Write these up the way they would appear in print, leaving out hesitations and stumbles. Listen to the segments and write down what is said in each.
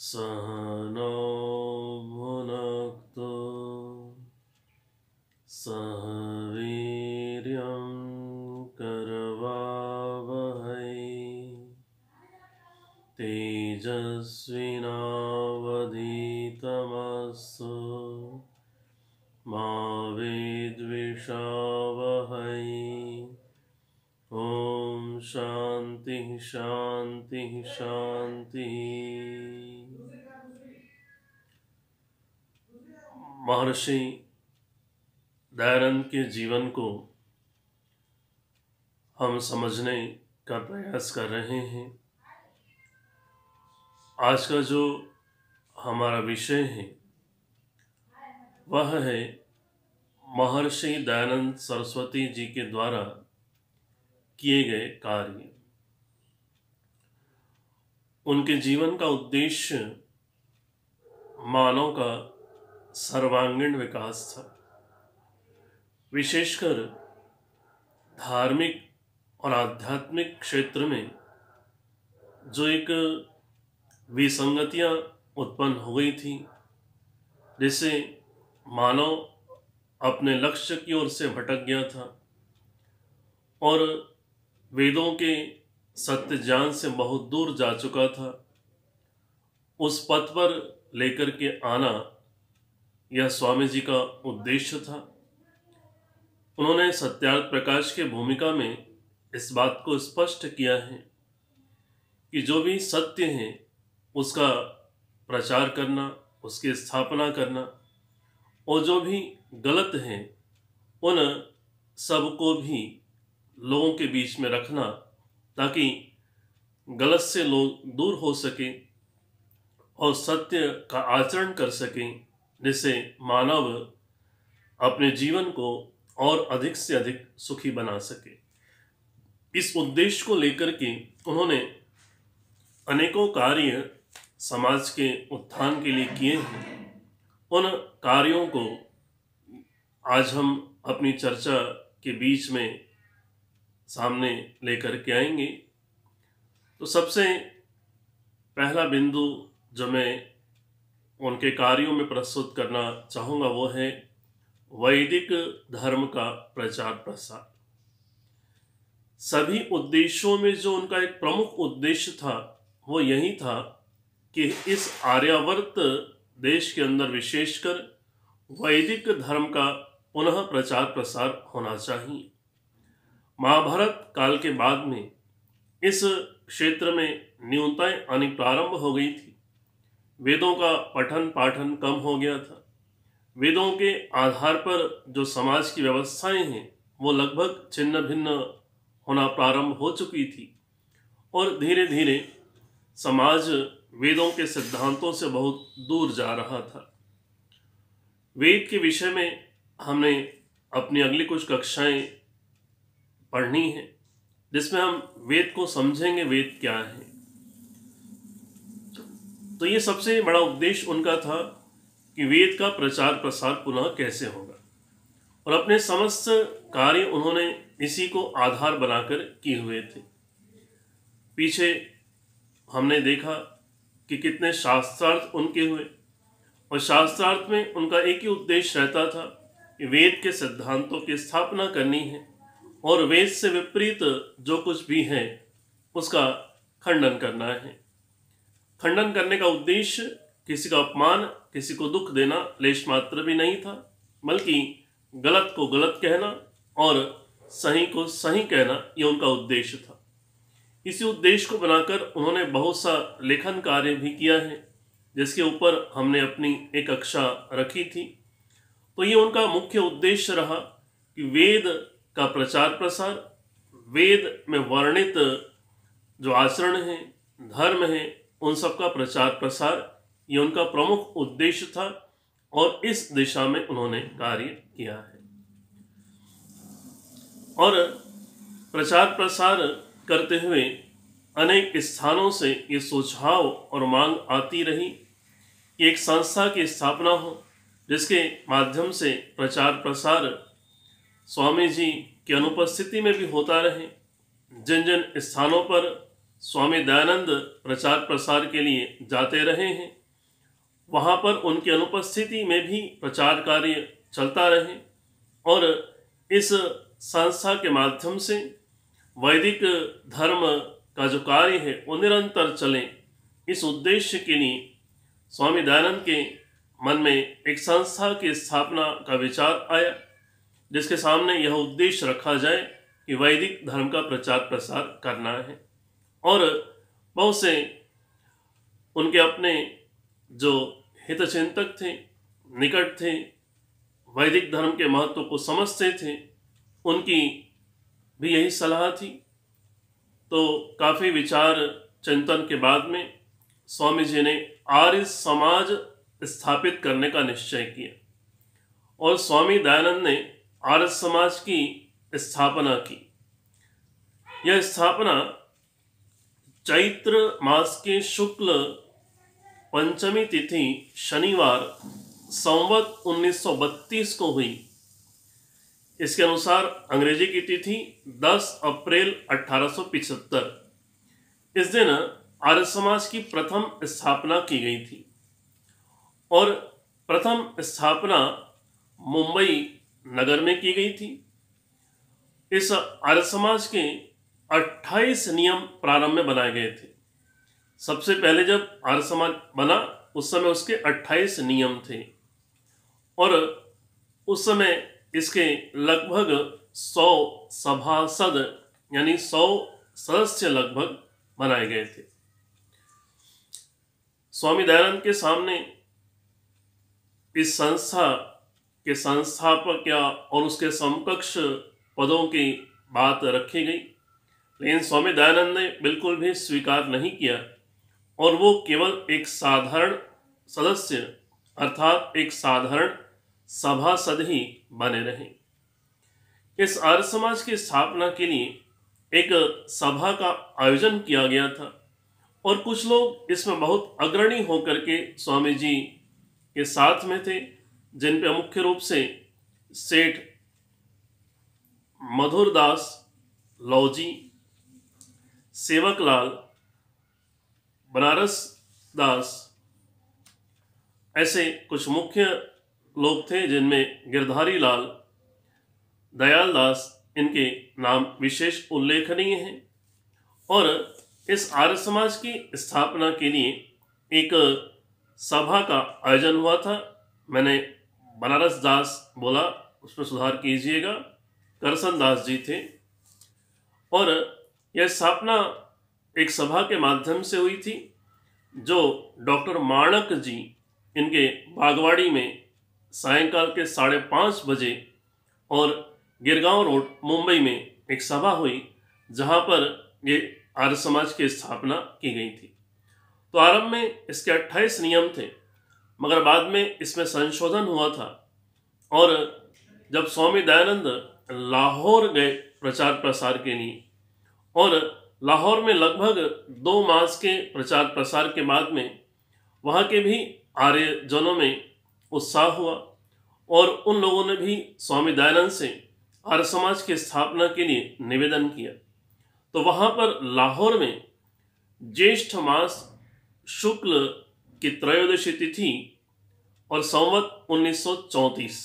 सहनो भुनक्तु सह वीर्यं करवावहै तेजस्विनावधीतमस्तु मा विद्विषावहै। ओम शांति शांति शांति। महर्षि दयानंद के जीवन को हम समझने का प्रयास कर रहे हैं। आज का जो हमारा विषय है वह है महर्षि दयानंद सरस्वती जी के द्वारा किए गए कार्य। उनके जीवन का उद्देश्य मानव का सर्वांगीण विकास था। विशेषकर धार्मिक और आध्यात्मिक क्षेत्र में जो एक विसंगतियां उत्पन्न हो गई थी, जिससे मानव अपने लक्ष्य की ओर से भटक गया था और वेदों के सत्य ज्ञान से बहुत दूर जा चुका था, उस पथ पर लेकर के आना यह स्वामी जी का उद्देश्य था। उन्होंने सत्यार्थ प्रकाश की भूमिका में इस बात को स्पष्ट किया है कि जो भी सत्य है उसका प्रचार करना, उसकी स्थापना करना, और जो भी गलत है उन सबको भी लोगों के बीच में रखना, ताकि गलत से लोग दूर हो सके और सत्य का आचरण कर सकें, जिससे मानव अपने जीवन को और अधिक से अधिक सुखी बना सके। इस उद्देश्य को लेकर के उन्होंने अनेकों कार्य समाज के उत्थान के लिए किए हैं। उन कार्यों को आज हम अपनी चर्चा के बीच में सामने लेकर के आएंगे। तो सबसे पहला बिंदु जो मैं उनके कार्यों में प्रस्तुत करना चाहूँगा वो है वैदिक धर्म का प्रचार प्रसार। सभी उद्देश्यों में जो उनका एक प्रमुख उद्देश्य था वो यही था कि इस आर्यावर्त देश के अंदर विशेषकर वैदिक धर्म का पुनः प्रचार प्रसार होना चाहिए। महाभारत काल के बाद में इस क्षेत्र में न्यूनताएं आनी प्रारंभ हो गई थी। वेदों का पठन पाठन कम हो गया था। वेदों के आधार पर जो समाज की व्यवस्थाएं हैं वो लगभग छिन्न भिन्न होना प्रारंभ हो चुकी थी और धीरे धीरे समाज वेदों के सिद्धांतों से बहुत दूर जा रहा था। वेद के विषय में हमने अपनी अगली कुछ कक्षाएं पढ़नी है, जिसमें हम वेद को समझेंगे, वेद क्या है। तो ये सबसे बड़ा उद्देश्य उनका था कि वेद का प्रचार प्रसार पुनः कैसे होगा, और अपने समस्त कार्य उन्होंने इसी को आधार बनाकर किए हुए थे। पीछे हमने देखा कि कितने शास्त्रार्थ उनके हुए, और शास्त्रार्थ में उनका एक ही उद्देश्य रहता था कि वेद के सिद्धांतों की स्थापना करनी है और वेद से विपरीत जो कुछ भी है उसका खंडन करना है। खंडन करने का उद्देश्य किसी का अपमान, किसी को दुख देना लेश मात्र भी नहीं था, बल्कि गलत को गलत कहना और सही को सही कहना यह उनका उद्देश्य था। इसी उद्देश्य को बनाकर उन्होंने बहुत सा लेखन कार्य भी किया है, जिसके ऊपर हमने अपनी एक कक्षा रखी थी। तो ये उनका मुख्य उद्देश्य रहा कि वेद का प्रचार प्रसार, वेद में वर्णित जो आचरण है, धर्म है, उन सब का प्रचार प्रसार, ये उनका प्रमुख उद्देश्य था और इस दिशा में उन्होंने कार्य किया है। और प्रचार प्रसार करते हुए अनेक स्थानों से ये सुझाव और मांग आती रही कि एक संस्था की स्थापना हो, जिसके माध्यम से प्रचार प्रसार स्वामी जी की अनुपस्थिति में भी होता रहे। जिन जिन स्थानों पर स्वामी दयानंद प्रचार प्रसार के लिए जाते रहे हैं, वहाँ पर उनकी अनुपस्थिति में भी प्रचार कार्य चलता रहे और इस संस्था के माध्यम से वैदिक धर्म का जो कार्य है वो निरंतर चले। इस उद्देश्य के लिए स्वामी दयानंद के मन में एक संस्था की स्थापना का विचार आया, जिसके सामने यह उद्देश्य रखा जाए कि वैदिक धर्म का प्रचार प्रसार करना है। और बहुत से उनके अपने जो हितचिंतक थे, निकट थे, वैदिक धर्म के महत्व को समझते थे, उनकी भी यही सलाह थी। तो काफ़ी विचार चिंतन के बाद में स्वामी जी ने आर्य समाज स्थापित करने का निश्चय किया और स्वामी दयानंद ने आर्य समाज की स्थापना की। यह स्थापना चैत्र मास के शुक्ल पंचमी तिथि शनिवार संवत 1932 को हुई। इसके अनुसार अंग्रेजी की तिथि 10 अप्रैल 1875। इस दिन आर्य समाज की प्रथम स्थापना की गई थी और प्रथम स्थापना मुंबई नगर में की गई थी। इस आर्य समाज के 28 नियम प्रारंभ में बनाए गए थे। सबसे पहले जब आर्य समाज बना उस समय उसके 28 नियम थे और उस समय इसके लगभग 100 सभासद यानी 100 सदस्य लगभग बनाए गए थे। स्वामी दयानंद के सामने इस संस्था के संस्थापक या और उसके समकक्ष पदों की बात रखी गई, लेकिन स्वामी दयानंद ने बिल्कुल भी स्वीकार नहीं किया और वो केवल एक साधारण सदस्य अर्थात एक साधारण सभासद ही बने रहे। इस आर्य समाज की स्थापना के लिए एक सभा का आयोजन किया गया था और कुछ लोग इसमें बहुत अग्रणी होकर के स्वामी जी के साथ में थे, जिन पे मुख्य रूप से सेठ मधुरदास लौजी, सेवकलाल, बनारस दास, ऐसे कुछ मुख्य लोग थे, जिनमें गिरधारी लाल, दयाल दास, इनके नाम विशेष उल्लेखनीय हैं। और इस आर्य समाज की स्थापना के लिए एक सभा का आयोजन हुआ था। मैंने बनारस दास बोला, उसमें सुधार कीजिएगा, करसन दास जी थे। और यह स्थापना एक सभा के माध्यम से हुई थी जो डॉक्टर माणक जी इनके बागवाड़ी में सायंकाल के 5:30 बजे और गिरगांव रोड मुंबई में एक सभा हुई, जहां पर ये आर्य समाज की स्थापना की गई थी। तो आरंभ में इसके 28 नियम थे, मगर बाद में इसमें संशोधन हुआ था और जब स्वामी दयानंद लाहौर गए प्रचार प्रसार के लिए और लाहौर में लगभग 2 मास के प्रचार प्रसार के बाद में वहाँ के भी आर्यजनों में उत्साह हुआ और उन लोगों ने भी स्वामी दयानंद से आर्य समाज की स्थापना के लिए निवेदन किया। तो वहाँ पर लाहौर में ज्येष्ठ मास शुक्ल की त्रयोदशी तिथि और संवत 1934,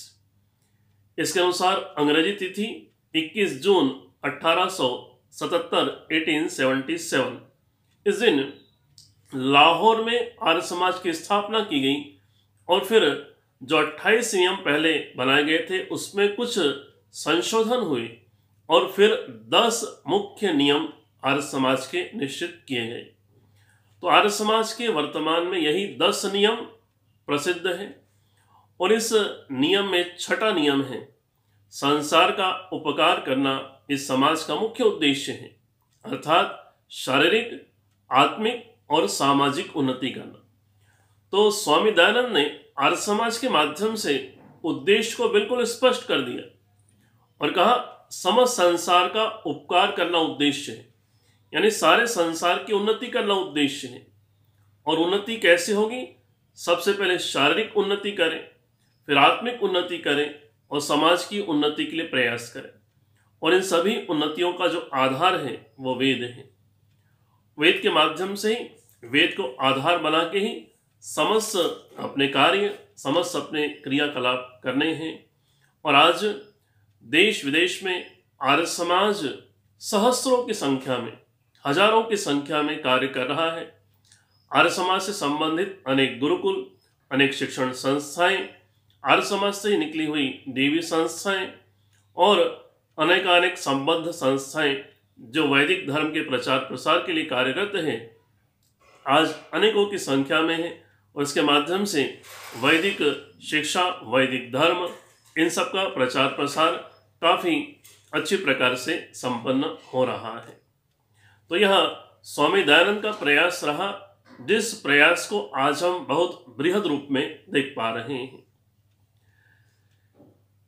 इसके अनुसार अंग्रेजी तिथि 21 जून 1877 1877, इस दिन लाहौर में आर्य समाज की स्थापना की गई और फिर जो 28 नियम पहले बनाए गए थे उसमें कुछ संशोधन हुए और फिर 10 मुख्य नियम आर्य समाज के निश्चित किए गए। तो आर्य समाज के वर्तमान में यही 10 नियम प्रसिद्ध हैं और इस नियम में 6ठा नियम है, संसार का उपकार करना इस समाज का मुख्य उद्देश्य है, अर्थात शारीरिक, आत्मिक और सामाजिक उन्नति करना। तो स्वामी दयानंद ने आर्य समाज के माध्यम से उद्देश्य को बिल्कुल स्पष्ट कर दिया और कहा समस्त संसार का उपकार करना उद्देश्य है, यानी सारे संसार की उन्नति करना उद्देश्य है। और उन्नति कैसे होगी? सबसे पहले शारीरिक उन्नति करें, फिर आत्मिक उन्नति करें और समाज की उन्नति के लिए प्रयास करें। और इन सभी उन्नतियों का जो आधार है वो वेद है। वेद के माध्यम से ही, वेद को आधार बना के ही समस्त अपने कार्य, समस्त अपने क्रियाकलाप करने हैं। और आज देश विदेश में आर्य समाज सहस्रों की संख्या में, हजारों की संख्या में कार्य कर रहा है। आर्य समाज से संबंधित अनेक गुरुकुल, अनेक शिक्षण संस्थाएं, आर्य समाज से ही निकली हुई देवी संस्थाएं और अनेकानेक संबद्ध संस्थाएं जो वैदिक धर्म के प्रचार प्रसार के लिए कार्यरत हैं, आज अनेकों की संख्या में है। और इसके माध्यम से वैदिक शिक्षा, वैदिक धर्म, इन सब का प्रचार प्रसार काफ़ी अच्छी प्रकार से संपन्न हो रहा है। तो यह स्वामी दयानंद का प्रयास रहा, जिस प्रयास को आज हम बहुत बृहद रूप में देख पा रहे हैं।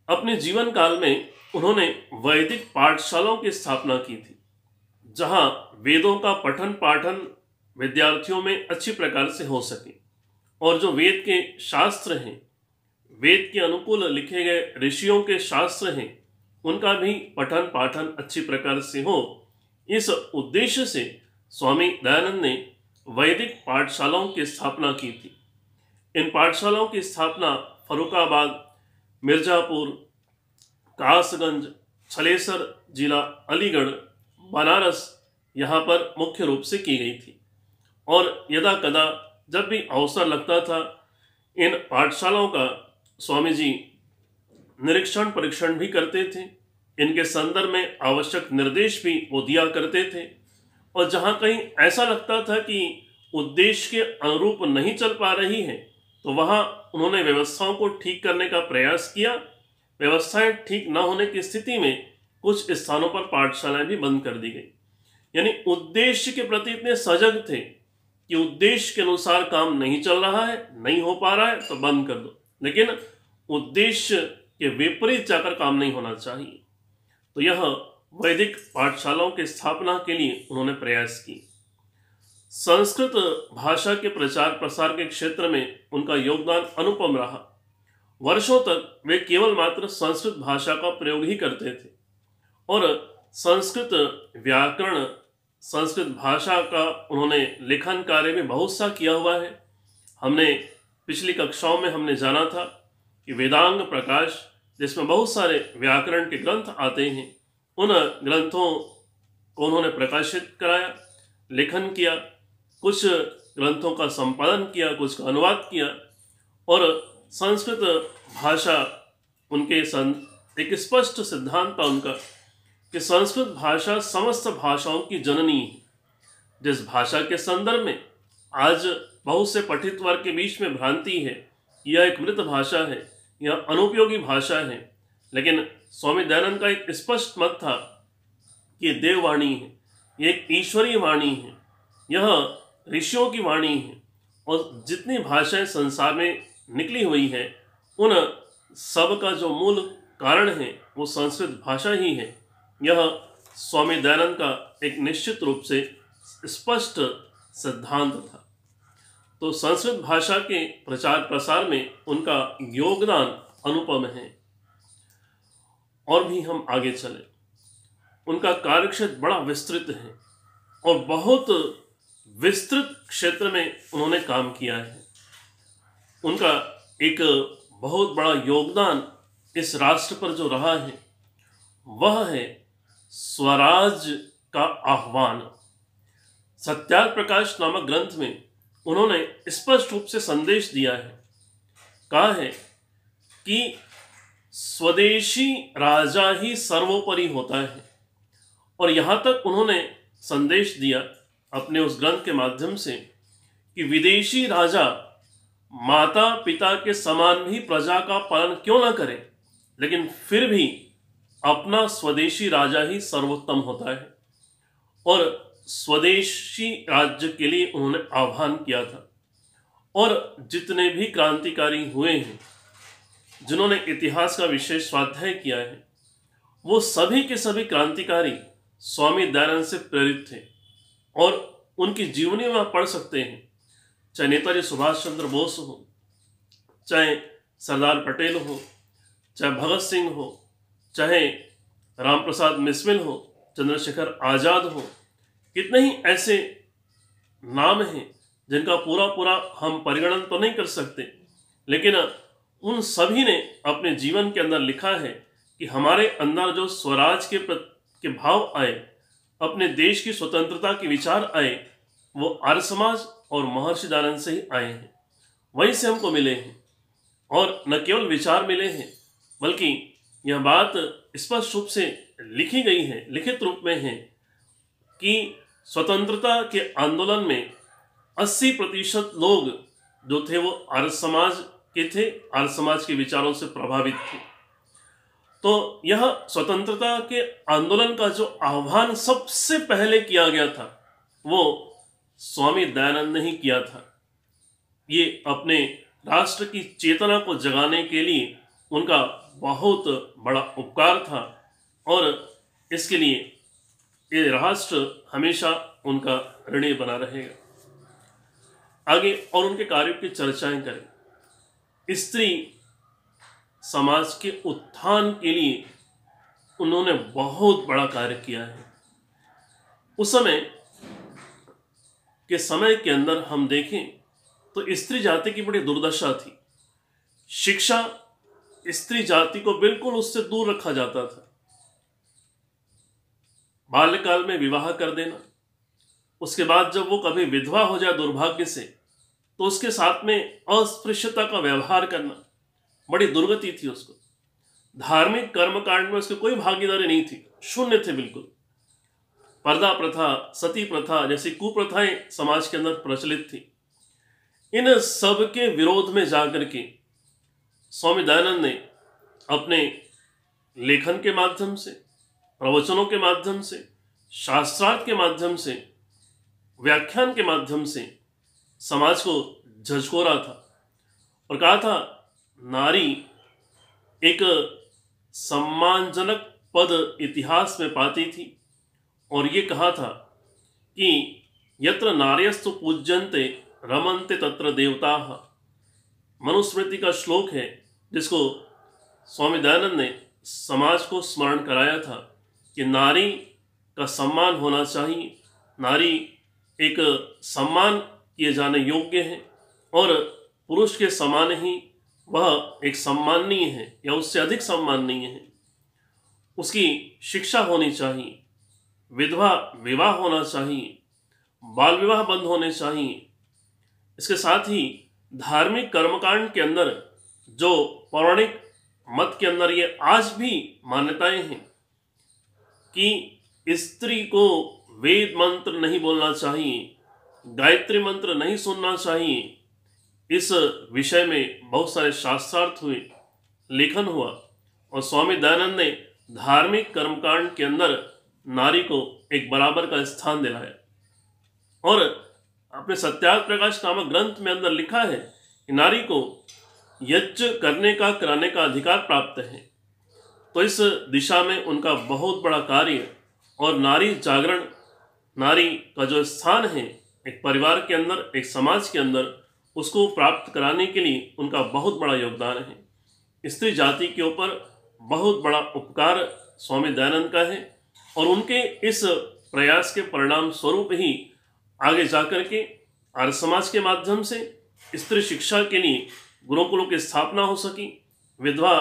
अपने जीवन काल में उन्होंने वैदिक पाठशालाओं की स्थापना की थी, जहां वेदों का पठन पाठन विद्यार्थियों में अच्छी प्रकार से हो सके और जो वेद के शास्त्र हैं, वेद के अनुकूल लिखे गए ऋषियों के शास्त्र हैं, उनका भी पठन पाठन अच्छी प्रकार से हो। इस उद्देश्य से स्वामी दयानंद ने वैदिक पाठशालाओं की स्थापना की थी। इन पाठशालाओं की स्थापना फर्रुखाबाद, मिर्जापुर, कासगंज, छलेसर जिला अलीगढ़, बनारस, यहाँ पर मुख्य रूप से की गई थी। और यदा कदा जब भी अवसर लगता था, इन पाठशालाओं का स्वामी जी निरीक्षण परीक्षण भी करते थे। इनके संदर्भ में आवश्यक निर्देश भी वो दिया करते थे। और जहाँ कहीं ऐसा लगता था कि उद्देश्य के अनुरूप नहीं चल पा रही है, तो वहाँ उन्होंने व्यवस्थाओं को ठीक करने का प्रयास किया। व्यवस्थाएं ठीक न होने की स्थिति में कुछ स्थानों पर पाठशालाएं भी बंद कर दी गई। यानी उद्देश्य के प्रति इतने सजग थे कि उद्देश्य के अनुसार काम नहीं चल रहा है, नहीं हो पा रहा है तो बंद कर दो, लेकिन उद्देश्य के विपरीत जाकर काम नहीं होना चाहिए। तो यह वैदिक पाठशालाओं की स्थापना के लिए उन्होंने प्रयास किए। संस्कृत भाषा के प्रचार प्रसार के क्षेत्र में उनका योगदान अनुपम रहा। वर्षों तक वे केवल मात्र संस्कृत भाषा का प्रयोग ही करते थे और संस्कृत व्याकरण, संस्कृत भाषा का उन्होंने लेखन कार्य में बहुत सा किया हुआ है। हमने पिछली कक्षाओं में हमने जाना था कि वेदांग प्रकाश, जिसमें बहुत सारे व्याकरण के ग्रंथ आते हैं, उन ग्रंथों को उन्होंने प्रकाशित कराया, लेखन किया, कुछ ग्रंथों का संपादन किया, कुछ का अनुवाद किया। और संस्कृत भाषा उनके एक स्पष्ट सिद्धांत था उनका कि संस्कृत भाषा समस्त भाषाओं की जननी है। जिस भाषा के संदर्भ में आज बहुत से पठित वर्ग के बीच में भ्रांति है, यह एक मृत भाषा है, यह अनुपयोगी भाषा है, लेकिन स्वामी दयानंद का एक स्पष्ट मत था कि ये देववाणी है, ये एक ईश्वरीय वाणी है, यह ऋषियों की वाणी है। और जितनी भाषाएं संसार में निकली हुई हैं, उन सब का जो मूल कारण है वो संस्कृत भाषा ही है। यह स्वामी दयानंद का एक निश्चित रूप से स्पष्ट सिद्धांत था। तो संस्कृत भाषा के प्रचार प्रसार में उनका योगदान अनुपम है। और भी हम आगे चले, उनका कार्यक्षेत्र बड़ा विस्तृत है और बहुत विस्तृत क्षेत्र में उन्होंने काम किया है। उनका एक बहुत बड़ा योगदान इस राष्ट्र पर जो रहा है वह है स्वराज का आह्वान। सत्याग्रह प्रकाश नामक ग्रंथ में उन्होंने स्पष्ट रूप से संदेश दिया है, कहा है कि स्वदेशी राजा ही सर्वोपरि होता है। और यहाँ तक उन्होंने संदेश दिया अपने उस ग्रंथ के माध्यम से कि विदेशी राजा माता पिता के समान भी प्रजा का पालन क्यों न करे, लेकिन फिर भी अपना स्वदेशी राजा ही सर्वोत्तम होता है। और स्वदेशी राज्य के लिए उन्होंने आह्वान किया था। और जितने भी क्रांतिकारी हुए हैं, जिन्होंने इतिहास का विशेष स्वाध्याय किया है, वो सभी के सभी क्रांतिकारी स्वामी दयानंद से प्रेरित थे। और उनकी जीवनी में आप पढ़ सकते हैं, चाहे नेताजी सुभाष चंद्र बोस हो, चाहे सरदार पटेल हो, चाहे भगत सिंह हो, चाहे राम प्रसाद मिस्मिल हो, चंद्रशेखर आज़ाद हो, कितने ही ऐसे नाम हैं जिनका पूरा पूरा हम परिगणन तो नहीं कर सकते, लेकिन उन सभी ने अपने जीवन के अंदर लिखा है कि हमारे अंदर जो स्वराज के भाव आए, अपने देश की स्वतंत्रता के विचार आए, वो आर्य समाज और महर्षि दयानंद से ही आए हैं, वहीं से हमको मिले हैं। और न केवल विचार मिले हैं, बल्कि यह बात स्पष्ट रूप से लिखी गई है, लिखित रूप में है कि स्वतंत्रता के आंदोलन में 80% लोग जो थे वो आर्य समाज के थे, आर्य समाज के विचारों से प्रभावित थे। तो यह स्वतंत्रता के आंदोलन का जो आह्वान सबसे पहले किया गया था वो स्वामी दयानंद ने ही किया था। ये अपने राष्ट्र की चेतना को जगाने के लिए उनका बहुत बड़ा उपकार था और इसके लिए ये राष्ट्र हमेशा उनका ऋणी बना रहेगा। आगे और उनके कार्यों की चर्चाएं करें। स्त्री समाज के उत्थान के लिए उन्होंने बहुत बड़ा कार्य किया है। उस समय के अंदर हम देखें तो स्त्री जाति की बड़ी दुर्दशा थी। शिक्षा स्त्री जाति को बिल्कुल उससे दूर रखा जाता था। बाल्यकाल में विवाह कर देना, उसके बाद जब वो कभी विधवा हो जाए दुर्भाग्य से, तो उसके साथ में अस्पृश्यता का व्यवहार करना, बड़ी दुर्गति थी उसको। धार्मिक कर्मकांड में उसकी कोई भागीदारी नहीं थी, शून्य थे बिल्कुल। पर्दा प्रथा, सती प्रथा जैसी कुप्रथाएं समाज के अंदर प्रचलित थी। इन सब के विरोध में जाकर के स्वामी दयानंद ने अपने लेखन के माध्यम से, प्रवचनों के माध्यम से, शास्त्रार्थ के माध्यम से, व्याख्यान के माध्यम से समाज को झकझोरा था और कहा था नारी एक सम्मानजनक पद इतिहास में पाती थी। और ये कहा था कि यत्र नार्यस्तु पूज्यन्ते रमन्ते तत्र देवताः। मनुस्मृति का श्लोक है जिसको स्वामी दयानंद ने समाज को स्मरण कराया था कि नारी का सम्मान होना चाहिए, नारी एक सम्मान किए जाने योग्य है और पुरुष के समान ही वह एक सम्माननीय है या उससे अधिक सम्माननीय है। उसकी शिक्षा होनी चाहिए, विधवा विवाह होना चाहिए, बाल विवाह बंद होने चाहिए। इसके साथ ही धार्मिक कर्मकांड के अंदर जो पौराणिक मत के अंदर ये आज भी मान्यताएं हैं कि स्त्री को वेद मंत्र नहीं बोलना चाहिए, गायत्री मंत्र नहीं सुनना चाहिए। इस विषय में बहुत सारे शास्त्रार्थ हुए, लेखन हुआ और स्वामी दयानंद ने धार्मिक कर्मकांड के अंदर नारी को एक बराबर का स्थान दिलाया। और अपने सत्याग्रह प्रकाश नामक ग्रंथ में अंदर लिखा है कि नारी को यज्ञ करने का, कराने का अधिकार प्राप्त है। तो इस दिशा में उनका बहुत बड़ा कार्य और नारी जागरण, नारी का जो स्थान है एक परिवार के अंदर, एक समाज के अंदर, उसको प्राप्त कराने के लिए उनका बहुत बड़ा योगदान है। स्त्री जाति के ऊपर बहुत बड़ा उपकार स्वामी दयानंद का है और उनके इस प्रयास के परिणाम स्वरूप ही आगे जाकर के आर्य समाज के माध्यम से स्त्री शिक्षा के लिए गुरुकुलों की स्थापना हो सकी, विधवा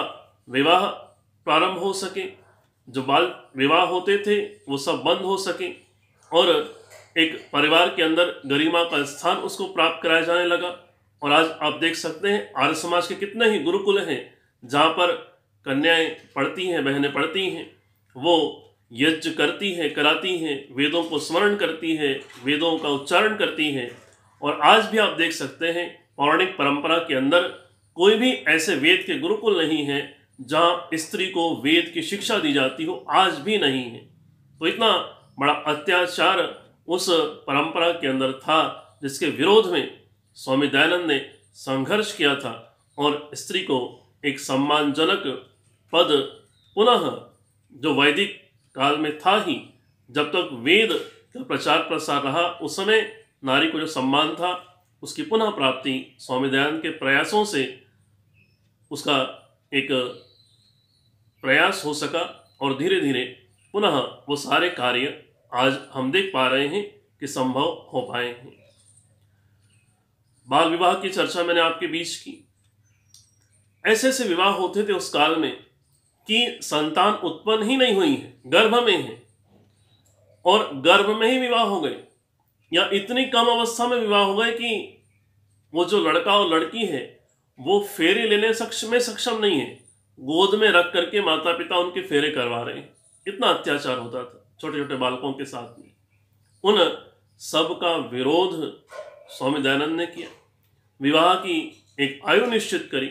विवाह प्रारंभ हो सके, जो बाल विवाह होते थे वो सब बंद हो सके और एक परिवार के अंदर गरिमा का स्थान उसको प्राप्त कराया जाने लगा। और आज आप देख सकते हैं आर्य समाज के कितने ही गुरुकुल हैं जहाँ पर कन्याएं पढ़ती हैं, बहनें पढ़ती हैं, वो यज्ञ करती हैं, कराती हैं, वेदों को स्मरण करती हैं, वेदों का उच्चारण करती हैं। और आज भी आप देख सकते हैं पौराणिक परंपरा के अंदर कोई भी ऐसे वेद के गुरुकुल नहीं है जहाँ स्त्री को वेद की शिक्षा दी जाती हो, आज भी नहीं है। तो इतना बड़ा अत्याचार उस परंपरा के अंदर था जिसके विरोध में स्वामी दयानंद ने संघर्ष किया था और स्त्री को एक सम्मानजनक पद पुनः, जो वैदिक काल में था ही, जब तक वेद का प्रचार प्रसार रहा उस समय नारी को जो सम्मान था उसकी पुनः प्राप्ति स्वामी दयानंद के प्रयासों से उसका एक प्रयास हो सका और धीरे धीरे पुनः वो सारे कार्य आज हम देख पा रहे हैं कि संभव हो पाए हैं। बाल विवाह की चर्चा मैंने आपके बीच की। ऐसे ऐसे विवाह होते थे उस काल में कि संतान उत्पन्न ही नहीं हुई है, गर्भ में है, और गर्भ में ही विवाह हो गए, या इतनी कम अवस्था में विवाह हो गए कि वो जो लड़का और लड़की है वो फेरे लेने सक्षम नहीं है, गोद में रख करके माता पिता उनके फेरे करवा रहे हैं। इतना अत्याचार होता था छोटे छोटे बालकों के साथ में। उन सब का विरोध स्वामी दयानंद ने किया। विवाह की एक आयु निश्चित करी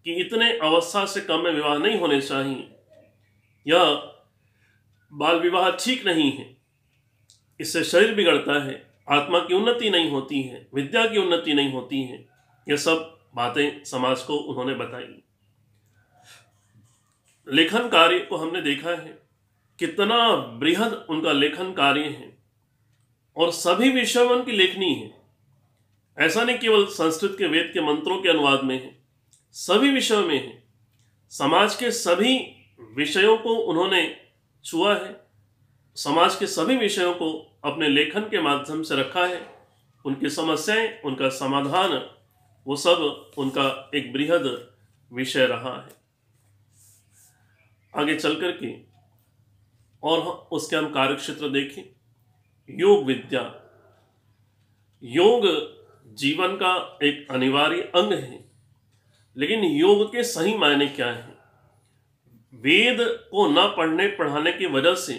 कि इतने अवस्था से कम में विवाह नहीं होने चाहिए, यह बाल विवाह ठीक नहीं है, इससे शरीर बिगड़ता है, आत्मा की उन्नति नहीं होती है, विद्या की उन्नति नहीं होती है। यह सब बातें समाज को उन्होंने बताई। लेखन कार्य को हमने देखा है, कितना बृहद उनका लेखन कार्य है, और सभी विषयों में उनकी लेखनी है। ऐसा नहीं केवल संस्कृत के वेद के मंत्रों के अनुवाद में है, सभी विषयों में है। समाज के सभी विषयों को उन्होंने छुआ है, समाज के सभी विषयों को अपने लेखन के माध्यम से रखा है। उनकी समस्याएं, उनका समाधान, वो सब उनका एक बृहद विषय रहा है। आगे चल करके और उसके हम कार्यक्षेत्र देखें। योग विद्या, योग जीवन का एक अनिवार्य अंग है, लेकिन योग के सही मायने क्या है? वेद को न पढ़ने पढ़ाने की वजह से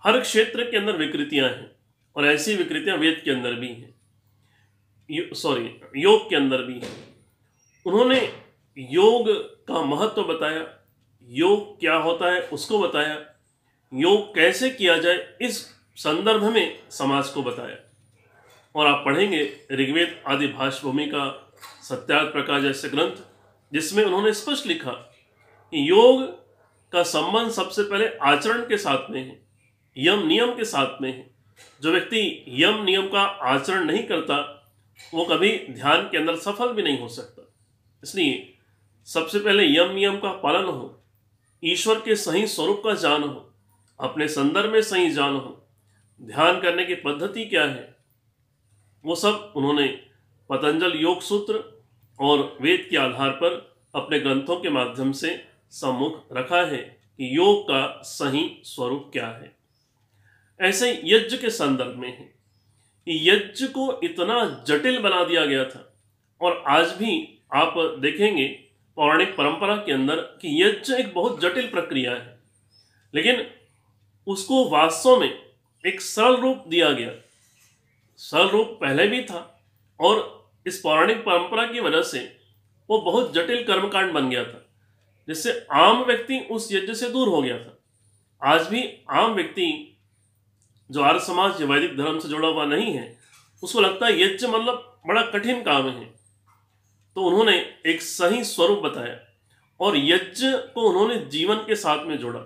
हर क्षेत्र के अंदर विकृतियां हैं, और ऐसी विकृतियां वेद के अंदर भी हैं, योग के अंदर भी है। उन्होंने योग का महत्व बताया, योग क्या होता है उसको बताया, योग कैसे किया जाए इस संदर्भ में समाज को बताया। और आप पढ़ेंगे ऋग्वेद आदि भाष्यभूमि का सत्यार्थ प्रकाश जैसे ग्रंथ, जिसमें उन्होंने स्पष्ट लिखा कि योग का संबंध सबसे पहले आचरण के साथ में है, यम नियम के साथ में है। जो व्यक्ति यम नियम का आचरण नहीं करता वो कभी ध्यान के अंदर सफल भी नहीं हो सकता। इसलिए सबसे पहले यम नियम का पालन हो, ईश्वर के सही स्वरूप का ज्ञान हो, अपने संदर्भ में सही ज्ञान हो, ध्यान करने की पद्धति क्या है, वो सब उन्होंने पतंजल योग सूत्र और वेद के आधार पर अपने ग्रंथों के माध्यम से सम्मुख रखा है कि योग का सही स्वरूप क्या है। ऐसे यज्ञ के संदर्भ में है, यज्ञ को इतना जटिल बना दिया गया था, और आज भी आप देखेंगे पौराणिक परंपरा के अंदर कि यज्ञ एक बहुत जटिल प्रक्रिया है, लेकिन उसको वास्तव में एक सरल रूप दिया गया। सरल रूप पहले भी था, और इस पौराणिक परंपरा की वजह से वो बहुत जटिल कर्मकांड बन गया था, जिससे आम व्यक्ति उस यज्ञ से दूर हो गया था। आज भी आम व्यक्ति जो आर्य समाज या वैदिक धर्म से जुड़ा हुआ नहीं है, उसको लगता है यज्ञ मतलब बड़ा कठिन काम है। तो उन्होंने एक सही स्वरूप बताया, और यज्ञ को उन्होंने जीवन के साथ में जोड़ा।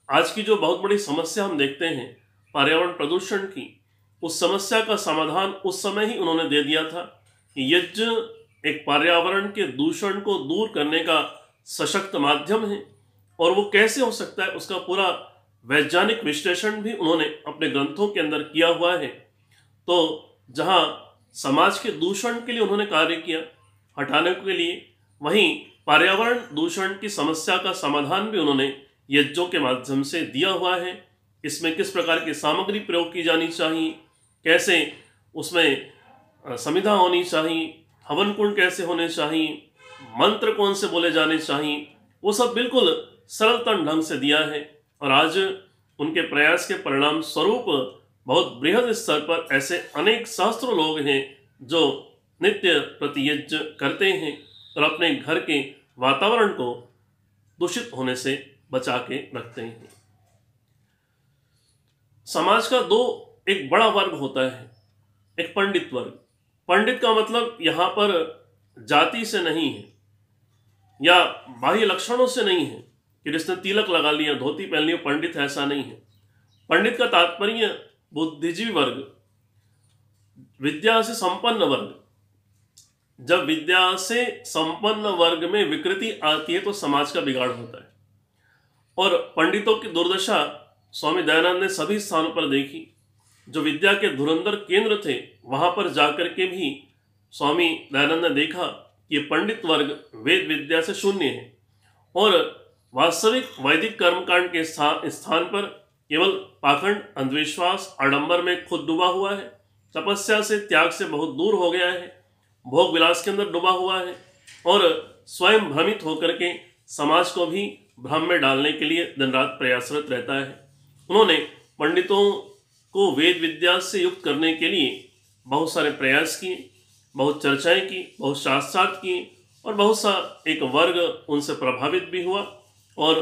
आज की जो बहुत बड़ी समस्या हम देखते हैं पर्यावरण प्रदूषण की, उस समस्या का समाधान उस समय ही उन्होंने दे दिया था कि यज्ञ एक पर्यावरण के दूषण को दूर करने का सशक्त माध्यम है, और वो कैसे हो सकता है उसका पूरा वैज्ञानिक विश्लेषण भी उन्होंने अपने ग्रंथों के अंदर किया हुआ है। तो जहाँ समाज के दूषण के लिए उन्होंने कार्य किया हटाने के लिए, वहीं पर्यावरण दूषण की समस्या का समाधान भी उन्होंने यज्ञों के माध्यम से दिया हुआ है। इसमें किस प्रकार की सामग्री प्रयोग की जानी चाहिए, कैसे उसमें समिधा होनी चाहिए, हवन कुंड कैसे होने चाहिए, मंत्र कौन से बोले जाने चाहिए, वो सब बिल्कुल सरलतम ढंग से दिया है। और आज उनके प्रयास के परिणाम स्वरूप बहुत बृहद स्तर पर ऐसे अनेक सहस्त्रों लोग हैं जो नित्य प्रतियज्ञ करते हैं और अपने घर के वातावरण को दूषित होने से बचा के रखते हैं। समाज का एक बड़ा वर्ग होता है, एक पंडित वर्ग। पंडित का मतलब यहाँ पर जाति से नहीं है या बाह्य लक्षणों से नहीं है कि जिसने तिलक लगा लिया, धोती पहन लिया, पंडित, ऐसा नहीं है। पंडित का तात्पर्य बुद्धिजीवी वर्ग, विद्या से संपन्न वर्ग। जब विद्या से संपन्न वर्ग में विकृति आती है तो समाज का बिगाड़ होता है। और पंडितों की दुर्दशा स्वामी दयानंद ने सभी स्थानों पर देखी। जो विद्या के धुरंधर केंद्र थे वहां पर जाकर के भी स्वामी दयानंद ने देखा कि पंडित वर्ग वेद विद्या से शून्य है और वास्तविक वैदिक कर्मकांड के स्थान पर केवल पाखंड, अंधविश्वास, आडंबर में खुद डूबा हुआ है, तपस्या से, त्याग से बहुत दूर हो गया है, भोग विलास के अंदर डूबा हुआ है और स्वयं भ्रमित होकर के समाज को भी भ्रम में डालने के लिए दिन रात प्रयासरत रहता है। उन्होंने पंडितों को वेद विद्या से युक्त करने के लिए बहुत सारे प्रयास किए, बहुत चर्चाएं की, बहुत शास्त्रार्थ किए और बहुत सा एक वर्ग उनसे प्रभावित भी हुआ और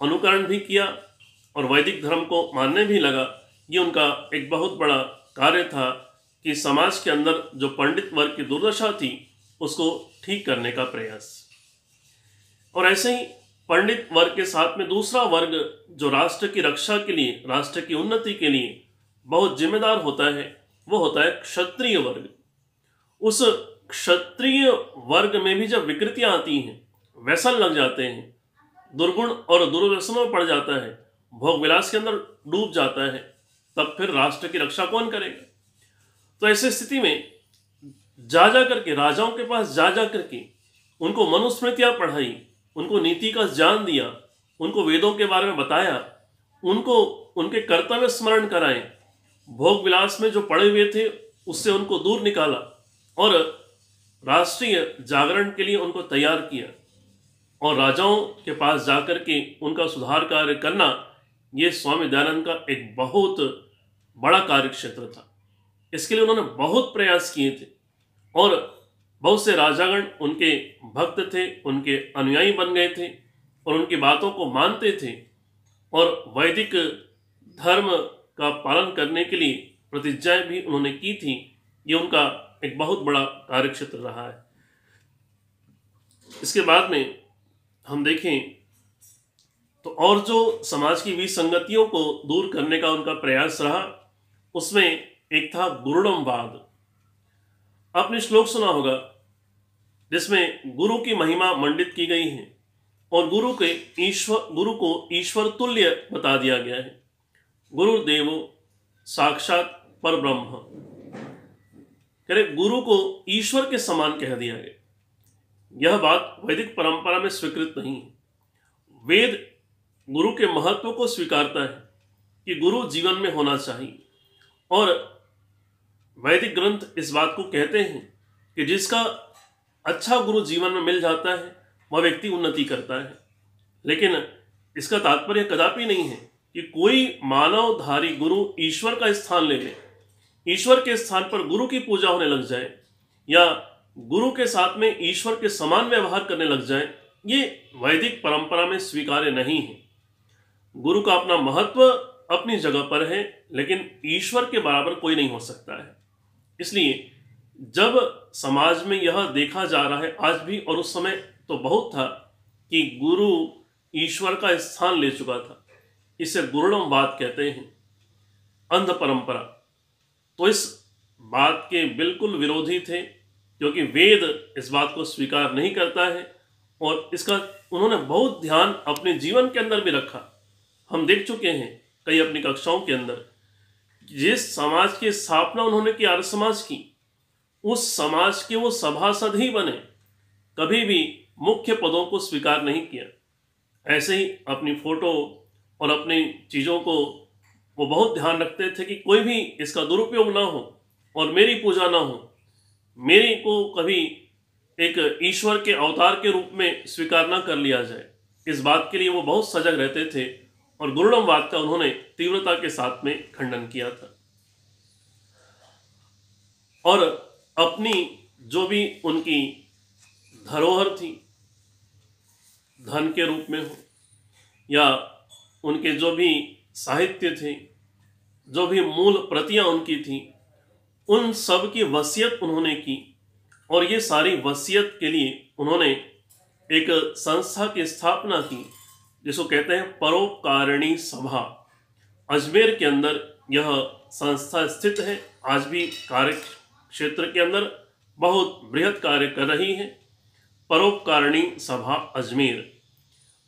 अनुकरण भी किया और वैदिक धर्म को मानने भी लगा। ये उनका एक बहुत बड़ा कार्य था कि समाज के अंदर जो पंडित वर्ग की दुर्दशा थी उसको ठीक करने का प्रयास। और ऐसे ही पंडित वर्ग के साथ में दूसरा वर्ग जो राष्ट्र की रक्षा के लिए, राष्ट्र की उन्नति के लिए बहुत जिम्मेदार होता है, वो होता है क्षत्रिय वर्ग। उस क्षत्रिय वर्ग में भी जब विकृतियां आती हैं, व्यसन लग जाते हैं, दुर्गुण और दुर्व्यसनों में पड़ जाता है, भोग विलास के अंदर डूब जाता है, तब फिर राष्ट्र की रक्षा कौन करेगा। तो ऐसी स्थिति में जा करके राजाओं के पास जा करके उनको मनुस्मृतियां पढ़ाई, उनको नीति का ज्ञान दिया, उनको वेदों के बारे में बताया, उनको उनके कर्तव्य स्मरण कराए, भोग विलास में जो पड़े हुए थे उससे उनको दूर निकाला और राष्ट्रीय जागरण के लिए उनको तैयार किया और राजाओं के पास जाकर के उनका सुधार कार्य करना, ये स्वामी दयानंद का एक बहुत बड़ा कार्य क्षेत्र था। इसके लिए उन्होंने बहुत प्रयास किए थे और बहुत से राजागण उनके भक्त थे, उनके अनुयायी बन गए थे और उनकी बातों को मानते थे और वैदिक धर्म का पालन करने के लिए प्रतिज्ञाएं भी उन्होंने की थी। ये उनका एक बहुत बड़ा कार्य क्षेत्र रहा है। इसके बाद में हम देखें तो और जो समाज की विसंगतियों को दूर करने का उनका प्रयास रहा, उसमें एक था गुरुडमवाद। आपने श्लोक सुना होगा जिसमें गुरु की महिमा मंडित की गई है और गुरु को ईश्वर तुल्य बता दिया गया है। गुरुदेवो साक्षात पर ब्रह्म, कह रहे गुरु को ईश्वर के समान कह दिया गया। यह बात वैदिक परंपरा में स्वीकृत नहीं है। वेद गुरु के महत्व को स्वीकारता है कि गुरु जीवन में होना चाहिए और वैदिक ग्रंथ इस बात को कहते हैं कि जिसका अच्छा गुरु जीवन में मिल जाता है वह व्यक्ति उन्नति करता है। लेकिन इसका तात्पर्य कदापि नहीं है कि कोई मानवधारी गुरु ईश्वर का स्थान ले ले, ईश्वर के स्थान पर गुरु की पूजा होने लग जाए या गुरु के साथ में ईश्वर के समान व्यवहार करने लग जाए। ये वैदिक परंपरा में स्वीकार्य नहीं है। गुरु का अपना महत्व अपनी जगह पर है, लेकिन ईश्वर के बराबर कोई नहीं हो सकता है। इसलिए जब समाज में यह देखा जा रहा है आज भी, और उस समय तो बहुत था, कि गुरु ईश्वर का स्थान ले चुका था, इसे गुरुडमवाद कहते हैं, अंध परंपरा। तो इस बात के बिल्कुल विरोधी थे, क्योंकि वेद इस बात को स्वीकार नहीं करता है और इसका उन्होंने बहुत ध्यान अपने जीवन के अंदर भी रखा। हम देख चुके हैं कई अपनी कक्षाओं के अंदर, जिस समाज की स्थापना उन्होंने की, आर्य समाज की, उस समाज के वो सभासद ही बने, कभी भी मुख्य पदों को स्वीकार नहीं किया। ऐसे ही अपनी फोटो और अपनी चीज़ों को वो बहुत ध्यान रखते थे कि कोई भी इसका दुरुपयोग ना हो और मेरी पूजा ना हो, मेरी को कभी एक ईश्वर के अवतार के रूप में स्वीकार ना कर लिया जाए। इस बात के लिए वो बहुत सजग रहते थे और गुरुडमवाद का उन्होंने तीव्रता के साथ में खंडन किया था। और अपनी जो भी उनकी धरोहर थी, धन के रूप में हो या उनके जो भी साहित्य थे, जो भी मूल प्रतियां उनकी थी, उन सब की वसीयत उन्होंने की और ये सारी वसीयत के लिए उन्होंने एक संस्था की स्थापना की जिसको कहते हैं परोपकारिणी सभा। अजमेर के अंदर यह संस्था स्थित है। आज भी कार्य क्षेत्र के अंदर बहुत बृहद कार्य कर रही है परोपकारिणी सभा अजमेर।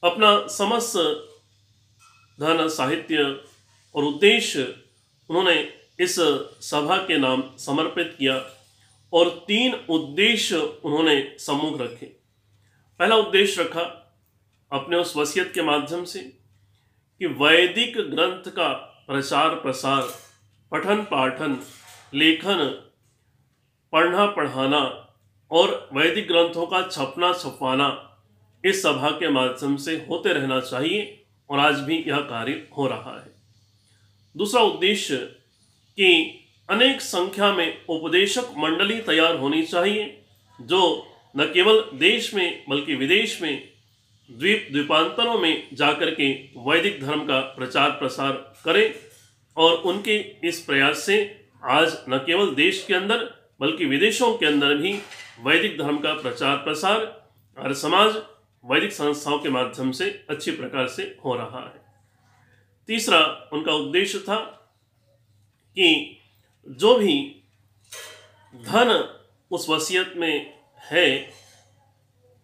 अपना समस्त धन, साहित्य और उद्देश्य उन्होंने इस सभा के नाम समर्पित किया और 3 उद्देश्य उन्होंने सम्मुख रखे। पहला उद्देश्य रखा अपने उस वसीयत के माध्यम से कि वैदिक ग्रंथ का प्रचार प्रसार, पठन पाठन, लेखन, पढ़ना पढ़ाना और वैदिक ग्रंथों का छपना छपवाना इस सभा के माध्यम से होते रहना चाहिए और आज भी यह कार्य हो रहा है। दूसरा उद्देश्य कि अनेक संख्या में उपदेशक मंडली तैयार होनी चाहिए जो न केवल देश में बल्कि विदेश में द्वीप द्वीपांतरों में जाकर के वैदिक धर्म का प्रचार प्रसार करें और उनके इस प्रयास से आज न केवल देश के अंदर बल्कि विदेशों के अंदर भी वैदिक धर्म का प्रचार प्रसार और समाज वैदिक संस्थाओं के माध्यम से अच्छी प्रकार से हो रहा है। तीसरा उनका उद्देश्य था कि जो भी धन उस वसीयत में है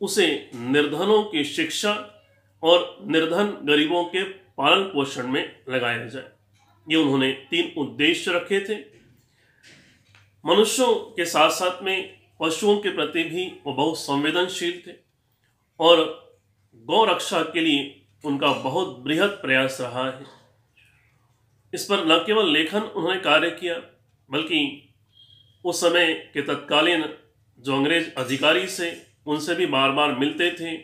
उसे निर्धनों की शिक्षा और निर्धन गरीबों के पालन पोषण में लगाया जाए। ये उन्होंने 3 उद्देश्य रखे थे। मनुष्यों के साथ साथ में पशुओं के प्रति भी वो बहुत संवेदनशील थे और गौ रक्षा के लिए उनका बहुत बृहद प्रयास रहा है। इस पर न केवल लेखन उन्होंने कार्य किया बल्कि उस समय के तत्कालीन जो अंग्रेज अधिकारी से उनसे भी बार बार मिलते थे,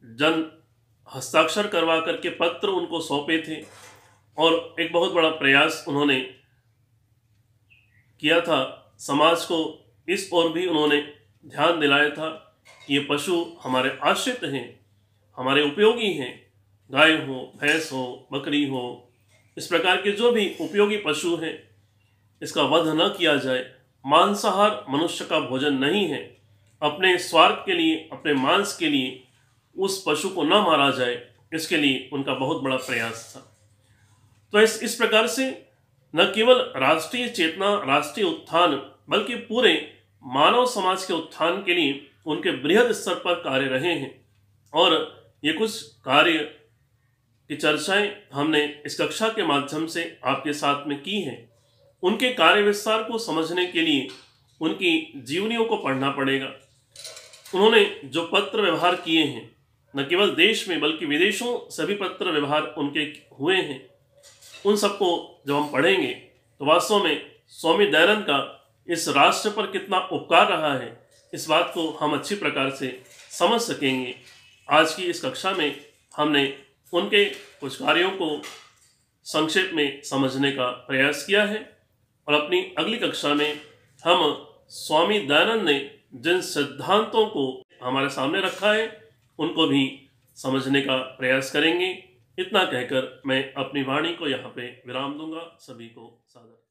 जन हस्ताक्षर करवा करके पत्र उनको सौंपे थे और एक बहुत बड़ा प्रयास उन्होंने किया था। समाज को इस ओर भी उन्होंने ध्यान दिलाया था कि ये पशु हमारे आश्रित हैं, हमारे उपयोगी हैं। गाय हो, भैंस हो, बकरी हो, इस प्रकार के जो भी उपयोगी पशु हैं इसका वध न किया जाए। मांसाहार मनुष्य का भोजन नहीं है। अपने स्वार्थ के लिए, अपने मांस के लिए उस पशु को न मारा जाए, इसके लिए उनका बहुत बड़ा प्रयास था। तो इस प्रकार से न केवल राष्ट्रीय चेतना, राष्ट्रीय उत्थान बल्कि पूरे मानव समाज के उत्थान के लिए उनके बृहद स्तर पर कार्य रहे हैं। और ये कुछ कार्य की चर्चाएं हमने इस कक्षा के माध्यम से आपके साथ में की हैं। उनके कार्य विस्तार को समझने के लिए उनकी जीवनियों को पढ़ना पड़ेगा। उन्होंने जो पत्र व्यवहार किए हैं न केवल देश में बल्कि विदेशों से भी पत्र व्यवहार उनके हुए हैं, उन सबको जब हम पढ़ेंगे तो वास्तव में स्वामी दयानंद का इस राष्ट्र पर कितना उपकार रहा है, इस बात को हम अच्छी प्रकार से समझ सकेंगे। आज की इस कक्षा में हमने उनके कुछ कार्यों को संक्षेप में समझने का प्रयास किया है और अपनी अगली कक्षा में हम स्वामी दयानंद ने जिन सिद्धांतों को हमारे सामने रखा है उनको भी समझने का प्रयास करेंगे। इतना कहकर मैं अपनी वाणी को यहाँ पे विराम दूंगा। सभी को सादर